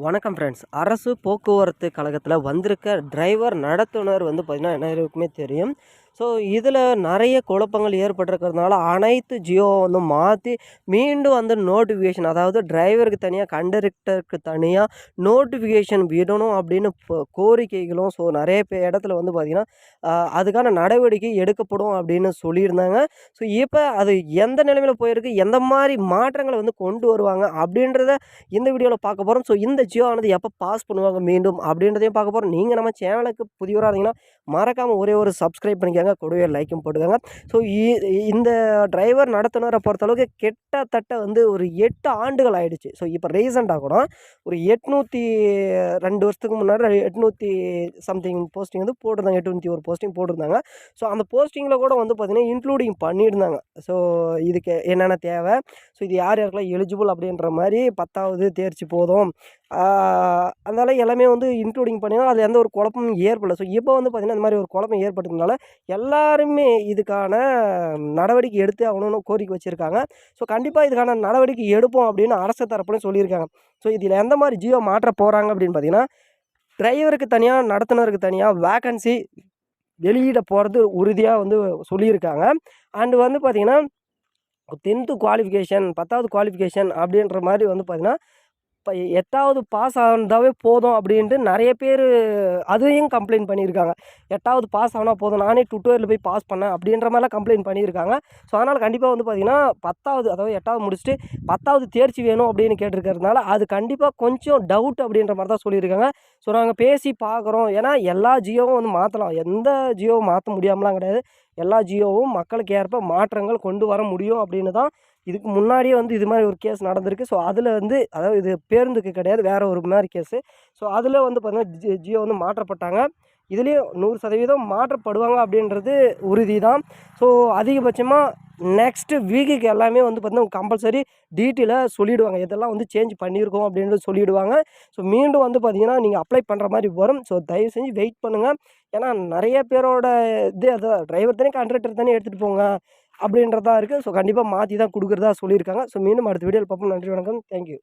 வணக்கம் ஃப்ரெண்ட்ஸ். அரசு போக்குவரத்து கழகத்தில் வந்திருக்க டிரைவர் நடத்துனர் பார்த்திங்கன்னா எல்லாருக்குமே தெரியும். ஸோ இதில் நிறைய குழப்பங்கள் ஏற்பட்டிருக்கிறதுனால அனைத்து ஜியோ மாற்றி மீண்டும் நோட்டிஃபிகேஷன், அதாவது டிரைவருக்கு தனியாக கண்டக்டருக்கு தனியாக நோட்டிஃபிகேஷன் விடணும் அப்படின்னு கோரிக்கைகளும் ஸோ நிறைய இடத்துல பார்த்திங்கன்னா அதுக்கான நடவடிக்கை எடுக்கப்படும் அப்படின்னு சொல்லியிருந்தாங்க. ஸோ இப்போ அது எந்த நிலைமையில் போயிருக்கு, எந்த மாதிரி மாற்றங்களை கொண்டு வருவாங்க அப்படின்றத இந்த வீடியோவில் பார்க்க போகிறோம். ஸோ இந்த ஜியோ ஆனது எப்போ பாஸ் பண்ணுவாங்க மீண்டும் அப்படின்றதையும் பார்க்க போகிறோம். நீங்கள் நம்ம சேனலுக்கு புதியவராக இருந்தீங்கன்னா மறக்காமல் ஒரே ஒரு சப்ஸ்கிரைப் பண்ணிக்கோங்க, கூடவே லைக்கும் போட்டுக்கோங்க. ஸோ இந்த டிரைவர் நடத்துனரை பொறுத்தளவுக்கு கிட்டத்தட்ட ஒரு 8 ஆண்டுகள் ஆயிடுச்சு. ஸோ இப்போ ரீசெண்டாக கூட ஒரு 802 வருஷத்துக்கு முன்னாடி 800 சம்திங் போஸ்டிங் போட்டிருந்தாங்க. 801 போஸ்டிங் போட்டிருந்தாங்க. ஸோ அந்த போஸ்டிங்கில் கூட பார்த்திங்கன்னா இன்க்ளூடிங் பண்ணியிருந்தாங்க. ஸோ இதுக்கு என்னென்ன தேவை, ஸோ இது யார் யாருக்கெல்லாம் எலிஜிபிள் அப்படின்ற மாதிரி 10வது தேர்ச்சி போதும், அதனால எல்லாமே இன்க்ளூடிங் பண்ணினா அது எந்த ஒரு குழப்பமும் ஏற்படல. ஸோ இப்போ பார்த்திங்கன்னா இந்த மாதிரி ஒரு குழப்பம் ஏற்பட்டதுனால எல்லாருமே இதுக்கான நடவடிக்கை எடுத்து ஆகணும்னு கோரிக்கை வச்சுருக்காங்க. ஸோ கண்டிப்பாக இதுக்கான நடவடிக்கை எடுப்போம் அப்படின்னு அரசு தரப்புலையும் சொல்லியிருக்காங்க. ஸோ இதில் எந்த மாதிரி ஜியோ மாற்ற போகிறாங்க அப்படின்னு பார்த்திங்கன்னா, டிரைவருக்கு தனியாக நடத்துனருக்கு தனியாக வேக்கன்சி வெளியிட போகிறது உறுதியாக சொல்லியிருக்காங்க. அண்டு பார்த்திங்கன்னா 10th குவாலிஃபிகேஷன் 10வது குவாலிஃபிகேஷன் அப்படின்ற மாதிரி பார்த்திங்கன்னா இப்போ 8வது பாஸ் ஆனாவே போதும் அப்படின்ட்டு நிறைய பேர் அதையும் கம்ப்ளைண்ட் பண்ணியிருக்காங்க. 8வது பாஸ் ஆனால் போதும், நானே டுட்டோரியல் போய் பாஸ் பண்ணேன் அப்படின்ற மாதிரிலாம் கம்ப்ளைண்ட் பண்ணியிருக்காங்க. ஸோ அதனால் கண்டிப்பாக பார்த்திங்கன்னா 10வது, அதாவது 8வது முடிச்சுட்டு 10வது தேர்ச்சி வேணும் அப்படின்னு கேட்டிருக்கிறதுனால அது கண்டிப்பாக கொஞ்சம் டவுட் அப்படின்ற மாதிரி தான் சொல்லியிருக்காங்க. ஸோ நாங்கள் பேசி பார்க்குறோம். ஏன்னா எல்லா ஜியோவும் மாற்றலாம், எந்த ஜியோவும் மாற்ற முடியாமலாம் கிடையாது. எல்லா ஜியோவும் மக்களுக்கு ஏற்ப மாற்றங்கள் கொண்டு வர முடியும் அப்படின்னு தான் இதுக்கு முன்னாடியே இது மாதிரி ஒரு கேஸ் நடந்திருக்கு. ஸோ அதில் அதாவது இது பேருந்துக்கு கிடையாது, வேறு ஒரு மாதிரி கேஸு. ஸோ அதில் பார்த்திங்கன்னா ஜியோ மாற்றப்பட்டாங்க. இதுலேயும் 100% மாற்றப்படுவாங்க அப்படின்றது உறுதி தான். ஸோ அதிகபட்சமாக நெக்ஸ்ட்டு வீக்குக்கு எல்லாமே பார்த்திங்கன்னா கம்பல்சரி டீட்டெயிலாக சொல்லிவிடுவாங்க, இதெல்லாம் சேஞ்ச் பண்ணியிருக்கோம் அப்படின்றது சொல்லிவிடுவாங்க. ஸோ மீண்டும் பார்த்திங்கன்னா நீங்கள் அப்ளை பண்ணுற மாதிரி வரும். ஸோ தயவு செஞ்சு வெயிட் பண்ணுங்கள். ஏன்னா நிறைய பேரோட அதான் டிரைவர் தானே கான்ட்ராக்டர் தானே எடுத்துகிட்டு போங்க அப்படின்றதா இருக்குது. ஸோ கண்டிப்பாக மாற்றி தான் கொடுக்குறதா சொல்லியிருக்காங்க. ஸோ மீண்டும் அடுத்த வீடியோவில் பார்ப்போம். நன்றி, வணக்கம், தேங்க்யூ.